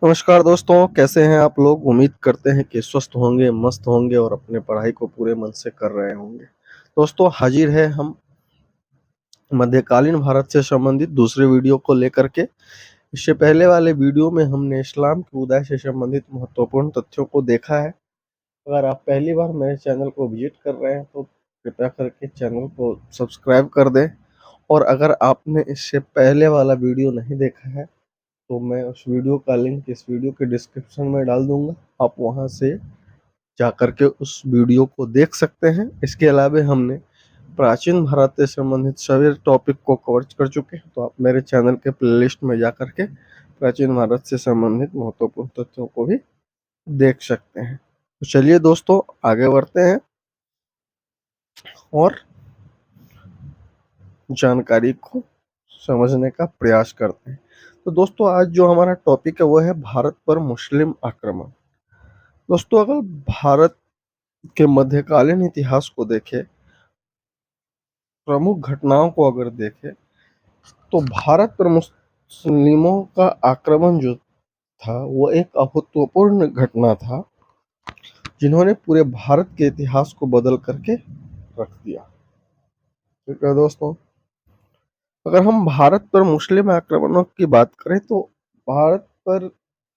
नमस्कार दोस्तों, कैसे हैं आप लोग? उम्मीद करते हैं कि स्वस्थ होंगे, मस्त होंगे और अपने पढ़ाई को पूरे मन से कर रहे होंगे। दोस्तों, हाजिर है हम मध्यकालीन भारत से संबंधित दूसरे वीडियो को लेकर के। इससे पहले वाले वीडियो में हमने इस्लाम के उदय से संबंधित महत्वपूर्ण तथ्यों को देखा है। अगर आप पहली बार मेरे चैनल को विजिट कर रहे हैं तो कृपया करके चैनल को सब्सक्राइब कर दें, और अगर आपने इससे पहले वाला वीडियो नहीं देखा है तो मैं उस वीडियो का लिंक इस वीडियो के डिस्क्रिप्शन में डाल दूंगा। आप वहां से जाकर के उस वीडियो को देख सकते हैं। इसके अलावा हमने प्राचीन भारत से संबंधित सभी टॉपिक को कवर कर चुके हैं, तो आप मेरे चैनल के प्लेलिस्ट में जाकर के प्राचीन भारत से संबंधित महत्वपूर्ण तथ्यों को भी देख सकते हैं। तो चलिए दोस्तों, आगे बढ़ते हैं और जानकारी को समझने का प्रयास करते हैं। तो दोस्तों, आज जो हमारा टॉपिक है वो है भारत पर मुस्लिम आक्रमण। दोस्तों, अगर भारत के मध्यकालीन इतिहास को देखें, प्रमुख घटनाओं को अगर देखें, तो भारत पर मुस्लिमों का आक्रमण जो था वो एक अभूतपूर्व घटना था, जिन्होंने पूरे भारत के इतिहास को बदल करके रख दिया। ठीक है दोस्तों, अगर हम भारत पर मुस्लिम आक्रमणों की बात करें तो भारत पर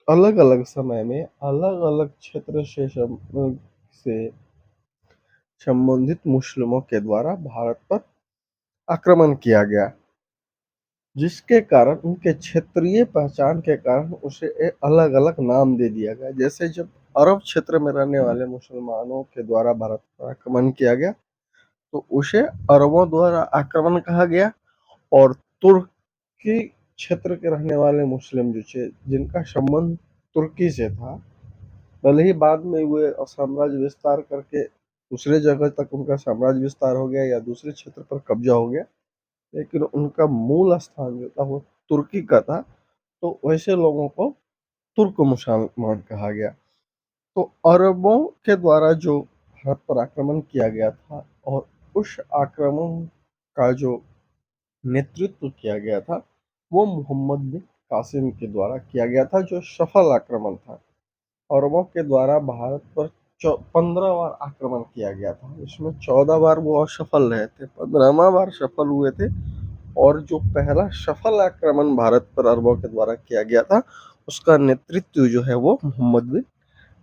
अलग अलग समय में अलग अलग क्षेत्र से संबंधित मुस्लिमों के द्वारा भारत पर आक्रमण किया गया, जिसके कारण उनके क्षेत्रीय पहचान के कारण उसे एक अलग अलग नाम दे दिया गया। जैसे जब अरब क्षेत्र में रहने वाले मुसलमानों के द्वारा भारत पर आक्रमण किया गया तो उसे अरबों द्वारा आक्रमण कहा गया, और तुर्की क्षेत्र के रहने वाले मुस्लिम जो थे, जिनका संबंध तुर्की से था, भले ही बाद में वे साम्राज्य विस्तार करके दूसरे जगह तक उनका साम्राज्य विस्तार हो गया या दूसरे क्षेत्र पर कब्जा हो गया, लेकिन उनका मूल स्थान जो था वो तुर्की का था, तो वैसे लोगों को तुर्क मुसलमान कहा गया। तो अरबों के द्वारा जो भारत पर आक्रमण किया गया था, और उस आक्रमण का जो नेतृत्व किया गया था वो मोहम्मद बिन कासिम के द्वारा किया गया था, जो सफल आक्रमण था। अरबों के द्वारा भारत पर 15 बार आक्रमण किया गया था, इसमें 14 बार वो असफल रहे थे, 15वां बार सफल हुए थे। और जो पहला सफल आक्रमण भारत पर अरबों के द्वारा किया गया था, उसका नेतृत्व जो है वो मोहम्मद बिन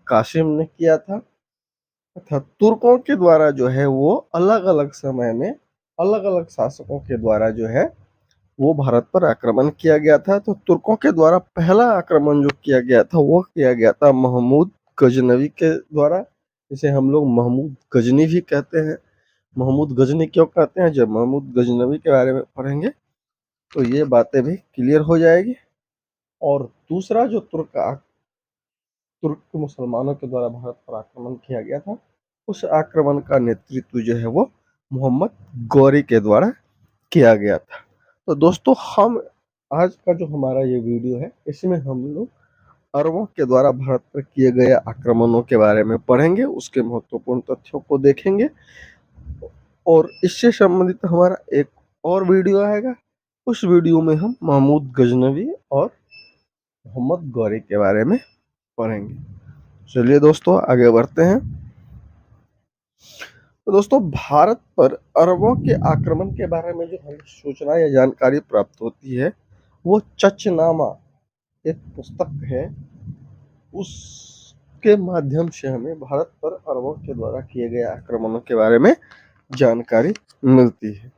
कासिम ने किया था। तथा तुर्कों के द्वारा जो है वो अलग अलग समय में अलग अलग शासकों के द्वारा जो है वो भारत पर आक्रमण किया गया था। तो तुर्कों के द्वारा पहला आक्रमण जो किया गया था वो किया गया था महमूद गजनवी के द्वारा, जिसे हम लोग महमूद गजनी भी कहते हैं। महमूद गजनी क्यों कहते हैं, जब महमूद गजनवी के बारे में पढ़ेंगे तो ये बातें भी क्लियर हो जाएगी। और दूसरा जो तुर्क मुसलमानों के द्वारा भारत पर आक्रमण किया गया था, उस आक्रमण का नेतृत्व जो है वो मोहम्मद गौरी के द्वारा किया गया था। तो दोस्तों, हम आज का जो हमारा ये वीडियो है इसमें हम लोग अरबों के द्वारा भारत पर किए गए आक्रमणों के बारे में पढ़ेंगे, उसके महत्वपूर्ण तथ्यों को देखेंगे, और इससे संबंधित हमारा एक और वीडियो आएगा। उस वीडियो में हम महमूद गजनवी और मोहम्मद गौरी के बारे में पढ़ेंगे। चलिए दोस्तों, आगे बढ़ते हैं। तो दोस्तों, भारत पर अरबों के आक्रमण के बारे में जो हमें सूचना या जानकारी प्राप्त होती है वो चचनामा एक पुस्तक है, उसके माध्यम से हमें भारत पर अरबों के द्वारा किए गए आक्रमणों के बारे में जानकारी मिलती है।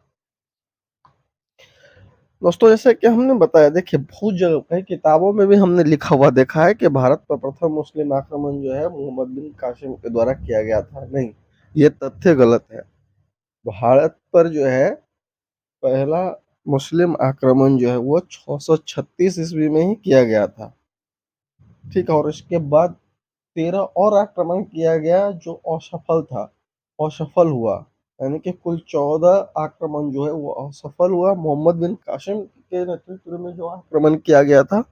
दोस्तों, जैसे कि हमने बताया, देखिए बहुत जगह कई किताबों में भी हमने लिखा हुआ देखा है कि भारत पर प्रथम मुस्लिम आक्रमण जो है मोहम्मद बिन कासिम के द्वारा किया गया था। नहीं, ये तथ्य गलत है। भारत पर जो है पहला मुस्लिम आक्रमण जो है वो 636 ईस्वी में ही किया गया था। ठीक है, और इसके बाद 13 और आक्रमण किया गया जो असफल हुआ, यानी कि कुल 14 आक्रमण जो है वो असफल हुआ। मोहम्मद बिन कासिम के नेतृत्व में जो आक्रमण किया गया था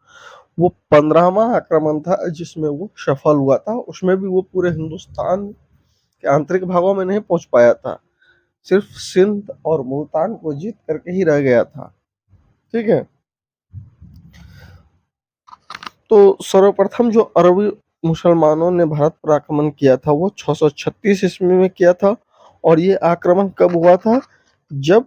वो 15वां आक्रमण था, जिसमें वो सफल हुआ था। उसमें भी वो पूरे हिंदुस्तान के आंतरिक भागों में नहीं पहुंच पाया था, सिर्फ सिंध और मुल्तान को जीत करके ही रह गया था। ठीक है, तो सर्वप्रथम जो अरबी मुसलमानों ने भारत पर आक्रमण किया था वो 636 ईस्वी में किया था। और ये आक्रमण कब हुआ था? जब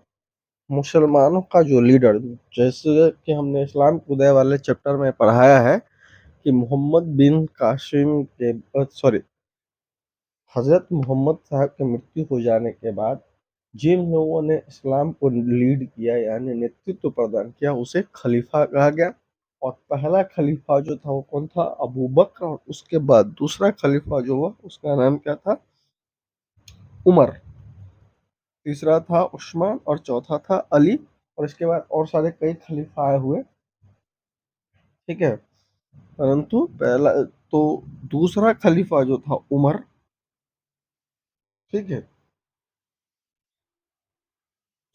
मुसलमानों का जो लीडर, जैसे कि हमने इस्लाम के उदय वाले चैप्टर में पढ़ाया है कि मोहम्मद बिन कासिम के हजरत मोहम्मद साहब की मृत्यु हो जाने के बाद जिन लोगों ने इस्लाम को लीड किया यानी नेतृत्व प्रदान किया उसे खलीफा कहा गया। और पहला खलीफा जो था वो कौन था? अबू बकर। और उसके बाद दूसरा खलीफा जो हुआ उसका नाम क्या था? उमर। तीसरा था उस्मान और चौथा था अली। और इसके बाद और सारे कई खलीफा आए हुए, ठीक है। परंतु पहला तो दूसरा खलीफा जो था उमर, ठीक है,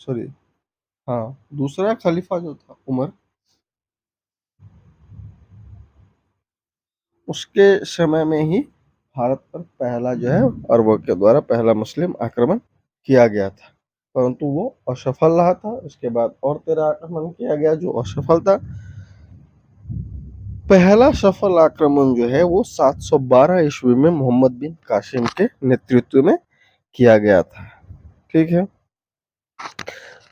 सॉरी, हाँ, दूसरा खलीफा जो था उमर, उसके समय में ही भारत पर पहला जो है अरबों के द्वारा पहला मुस्लिम आक्रमण किया गया था। परंतु वो असफल रहा था। उसके बाद और 13 आक्रमण किया गया जो असफल था। पहला सफल आक्रमण जो है वो 712 ईस्वी में मोहम्मद बिन कासिम के नेतृत्व में किया गया था, ठीक है।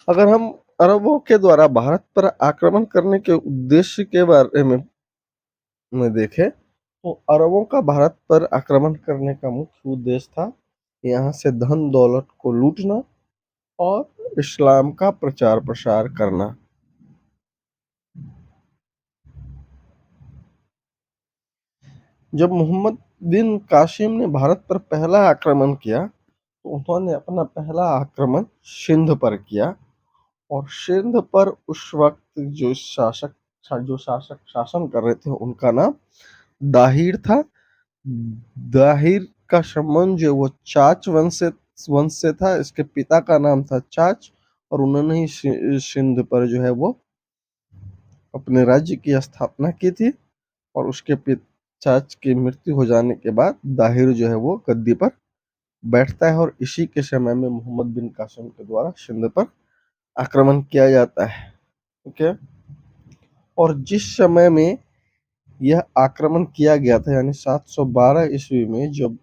अगर हम अरबों के द्वारा भारत पर आक्रमण करने के उद्देश्य के बारे में देखें तो अरबों का भारत पर आक्रमण करने का मुख्य उद्देश्य था यहाँ से धन दौलत को लूटना और इस्लाम का प्रचार प्रसार करना। जब मोहम्मद बिन कासिम ने भारत पर पहला आक्रमण किया तो उन्होंने अपना पहला आक्रमण सिंध पर किया। और सिंध पर उस वक्त जो शासक शासन कर रहे थे उनका नाम दाहिर था। दाहिर का संबंध जो वो चाच वंश से था। इसके पिता का नाम था चाच और उन्होंने ही सिंध पर जो है वो अपने राज्य की स्थापना की थी। और उसके चाच की मृत्यु हो जाने के बाद दाहिर जो है वो गद्दी पर बैठता है और इसी के समय में मोहम्मद बिन कासिम के द्वारा सिंध पर आक्रमण किया जाता है, ठीक है। और जिस समय में यह आक्रमण किया गया था यानी 712 ईस्वी में जब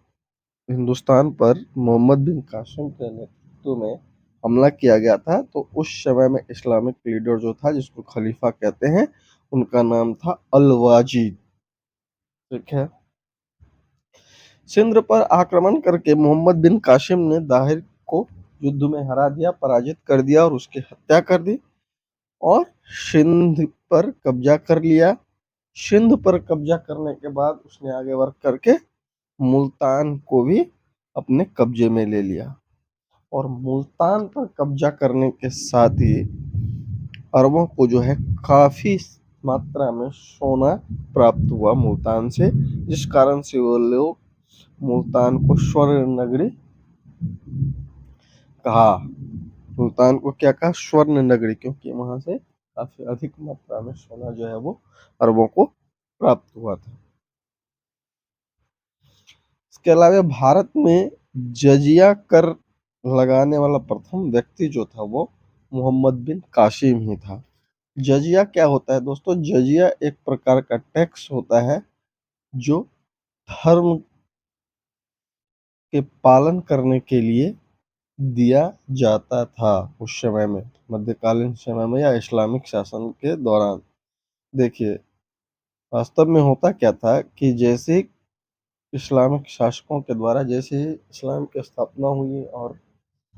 हिंदुस्तान पर मोहम्मद बिन कासिम के नेतृत्व में हमला किया गया था तो उस समय में इस्लामिक लीडर जो था जिसको खलीफा कहते हैं उनका नाम था अल वाजिद, ठीक है। सिंध पर आक्रमण करके मोहम्मद बिन कासिम ने दाहिर को युद्ध में हरा दिया, पराजित कर दिया और उसकी हत्या कर दी और सिंध पर कब्जा कर लिया। सिंध पर कब्जा करने के बाद उसने आगे बढ़ करके मुल्तान को भी अपने कब्जे में ले लिया। और मुल्तान पर कब्जा करने के साथ ही अरबों को जो है काफी मात्रा में सोना प्राप्त हुआ मुल्तान से, जिस कारण से वो लोग मुल्तान को स्वर्ण नगरी कहा। मुल्तान को क्या कहा? स्वर्ण नगरी, क्योंकि वहां से काफी अधिक मात्रा में सोना जो है वो अरबों को प्राप्त हुआ था। इसके अलावा भारत में जजिया कर लगाने वाला प्रथम व्यक्ति जो था वो मोहम्मद बिन कासिम ही था। जजिया क्या होता है दोस्तों? जजिया एक प्रकार का टैक्स होता है जो धर्म के पालन करने के लिए दिया जाता था उस समय में, मध्यकालीन समय में या इस्लामिक शासन के दौरान। देखिए, वास्तव में होता क्या था कि जैसे ही इस्लामिक शासकों के द्वारा जैसे ही इस्लाम की स्थापना हुई और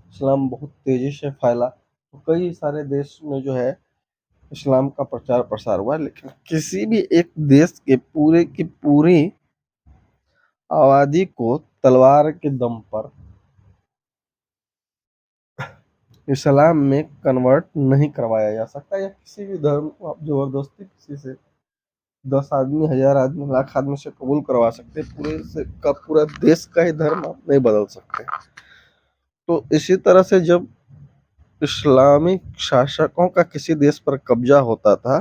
इस्लाम बहुत तेजी से फैला तो कई सारे देश में जो है इस्लाम का प्रचार प्रसार हुआ। लेकिन किसी भी एक देश के पूरे की पूरी आबादी को तलवार के दम पर इस्लाम में कन्वर्ट नहीं करवाया जा सकता, या किसी भी धर्म को आप जबरदस्ती किसी से 10 आदमी, 1000 आदमी, लाख आदमी से कबूल करवा सकते, पूरे से का पूरा देश का ही धर्म आप नहीं बदल सकते। तो इसी तरह से जब इस्लामिक शासकों का किसी देश पर कब्जा होता था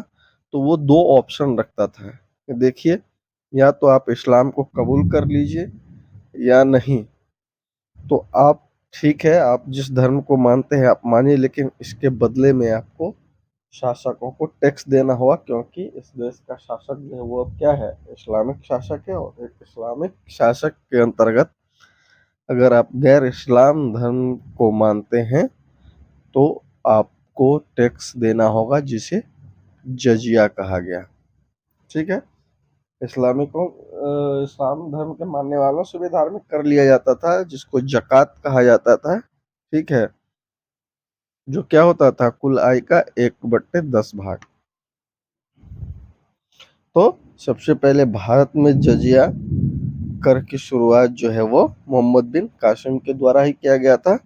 तो वो दो ऑप्शन रखता था कि देखिए, या तो आप इस्लाम को कबूल कर लीजिए या नहीं। तो आप, ठीक है, आप जिस धर्म को मानते हैं आप मानिए, लेकिन इसके बदले में आपको शासकों को टैक्स देना होगा, क्योंकि इस देश का शासक जो है वो अब क्या है, इस्लामिक शासक है। और एक इस्लामिक शासक के अंतर्गत अगर आप गैर इस्लाम धर्म को मानते हैं तो आपको टैक्स देना होगा, जिसे जजिया कहा गया। ठीक है। इस्लाम धर्म के मानने वालों से भी धार्मिक कर लिया जाता था, जिसको जकात कहा जाता था। ठीक है। जो क्या होता था, कुल आय का 1/10 भाग। तो सबसे पहले भारत में जजिया कर की शुरुआत जो है वो मोहम्मद बिन कासिम के द्वारा ही किया गया था।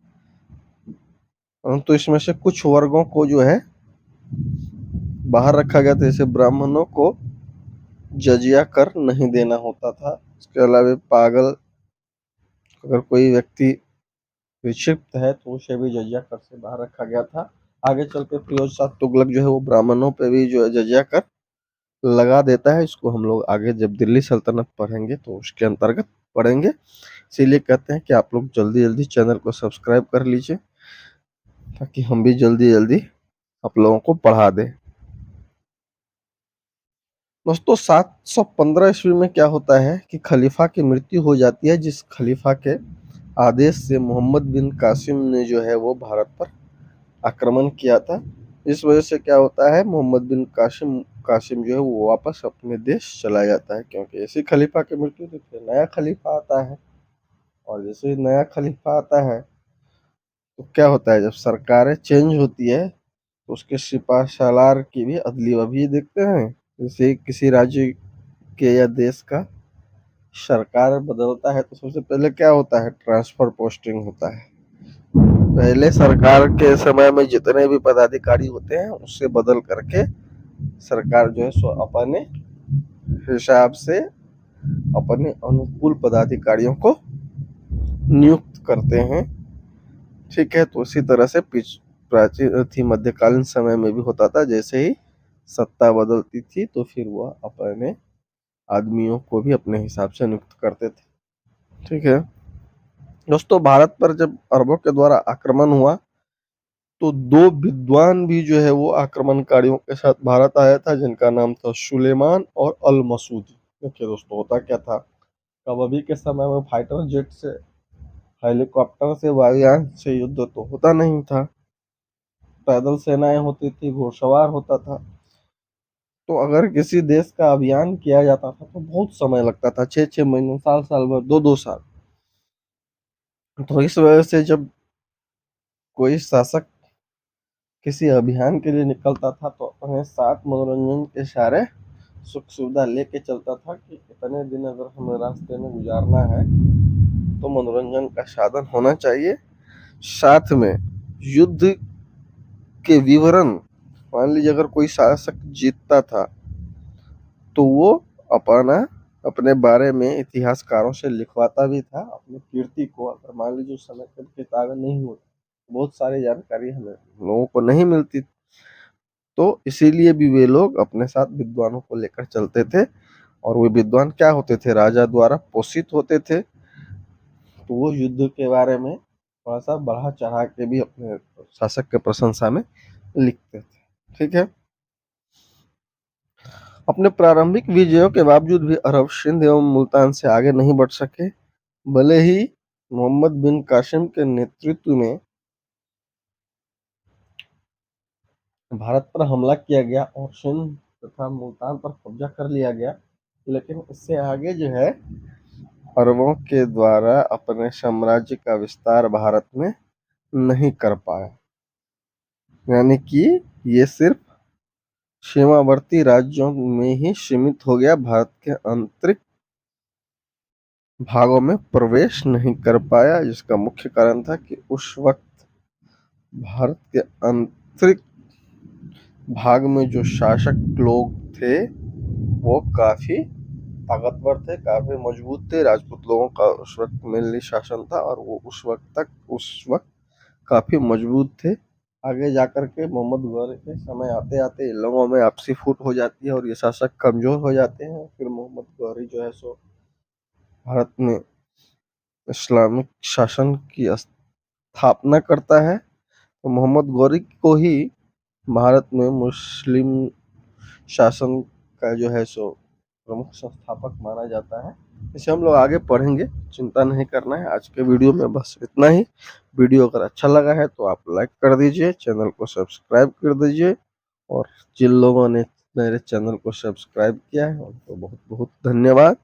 परंतु इसमें से कुछ वर्गों को जो है बाहर रखा गया था, जैसे ब्राह्मणों को जजिया कर नहीं देना होता था। इसके अलावा पागल अगर कोई व्यक्ति विक्षिप्त है तो उसे भी जजिया कर से बाहर रखा गया था। आगे चल के फिरोज शाह तुगलक जो है वो ब्राह्मणों पे भी जो है जजिया कर लगा देता है। इसको हम लोग आगे जब दिल्ली सल्तनत पढ़ेंगे तो उसके अंतर्गत पढ़ेंगे। इसीलिए कहते हैं कि आप लोग जल्दी जल्दी चैनल को सब्सक्राइब कर लीजिए, ताकि हम भी जल्दी जल्दी आप लोगों को पढ़ा दें। दोस्तों 715 ईस्वी में क्या होता है कि खलीफा की मृत्यु हो जाती है, जिस खलीफा के आदेश से मोहम्मद बिन कासिम ने जो है वो भारत पर आक्रमण किया था। इस वजह से क्या होता है, मोहम्मद बिन कासिम कासिम जो है वो वापस अपने देश चला जाता है, क्योंकि ऐसे खलीफा की मृत्यु तो फिर नया खलीफा आता है। और जैसे ही नया खलीफा आता है तो क्या होता है, जब सरकारें चेंज होती है तो उसके सिपा सालार की भी अदली बदली देखते हैं। जैसे किसी राज्य के या देश का सरकार बदलता है तो सबसे पहले क्या होता है, ट्रांसफर पोस्टिंग होता है। पहले सरकार के समय में जितने भी पदाधिकारी होते हैं उससे बदल करके सरकार जो है सो अपने हिसाब से अपने अनुकूल पदाधिकारियों को नियुक्त करते हैं। ठीक है। तो इसी तरह से प्राचीन थी मध्यकालीन समय में भी होता था, जैसे ही सत्ता बदलती थी तो फिर वह अपने आदमियों को भी अपने हिसाब से नियुक्त करते थे। ठीक है। दोस्तों भारत पर जब अरबों के द्वारा आक्रमण हुआ तो दो विद्वान भी जो है वो आक्रमणकारियों के साथ भारत आया था, जिनका नाम था सुलेमान और अल मसूदी। देखिए दोस्तों होता क्या था, कभी के समय में फाइटर जेट से, हेलीकॉप्टर से, वायुयान से युद्ध तो होता नहीं था। पैदल सेनाएं होती थी, घुड़सवार होता था। तो अगर किसी देश का अभियान किया जाता था तो बहुत समय लगता था, 6-6 महीने, साल साल भर, 2-2 साल। तो इस वजह से जब कोई शासक किसी अभियान के लिए निकलता था तो अपने साथ मनोरंजन के सारे सुख सुविधा लेके चलता था, कि इतने दिन अगर हमें रास्ते में गुजारना है तो मनोरंजन का साधन होना चाहिए। साथ में युद्ध के विवरण, मान लीजिए अगर कोई शासक जीतता था तो वो अपना अपने बारे में इतिहासकारों से लिखवाता भी था अपनी कीर्ति को। अगर मान लीजिए उस समय पर किताबें नहीं होती, बहुत सारी जानकारी हमें लोगों को नहीं मिलती, तो इसीलिए भी वे लोग अपने साथ विद्वानों को लेकर चलते थे। और वो विद्वान क्या होते थे, राजा द्वारा पोषित होते थे। तो वो युद्ध के बारे में थोड़ा सा बढ़ा चढ़ा के भी अपने शासक के प्रशंसा में लिखते थे। ठीक है। अपने प्रारंभिक विजयों के बावजूद भी अरब सिंध एवं मुल्तान से आगे नहीं बढ़ सके। भले ही मोहम्मद बिन कासिम के नेतृत्व में भारत पर हमला किया गया और सिंध तथा मुल्तान पर कब्जा कर लिया गया, लेकिन इससे आगे जो है अरबों के द्वारा अपने साम्राज्य का विस्तार भारत में नहीं कर पाया। यानी कि ये सिर्फ सीमावर्ती राज्यों में ही सीमित हो गया, भारत के आंतरिक भागों में प्रवेश नहीं कर पाया, जिसका मुख्य कारण था कि उस वक्त भारत के आंतरिक भाग में जो शासक लोग थे वो काफी ताकतवर थे, काफी मजबूत थे। राजपूत लोगों का उस वक्त मेनली शासन था और वो उस वक्त काफी मजबूत थे। आगे जाकर के मोहम्मद गौरी के समय आते आते इन लोगों में आपसी फूट हो जाती है और ये शासक कमजोर हो जाते हैं। फिर मोहम्मद गौरी जो है सो भारत में इस्लामिक शासन की स्थापना करता है। तो मोहम्मद गौरी को ही भारत में मुस्लिम शासन का जो है सो प्रमुख संस्थापक माना जाता है। इसे हम लोग आगे पढ़ेंगे, चिंता नहीं करना है। आज के वीडियो में बस इतना ही। वीडियो अगर अच्छा लगा है तो आप लाइक कर दीजिए, चैनल को सब्सक्राइब कर दीजिए, और जिन लोगों ने मेरे चैनल को सब्सक्राइब किया है उनको बहुत बहुत धन्यवाद।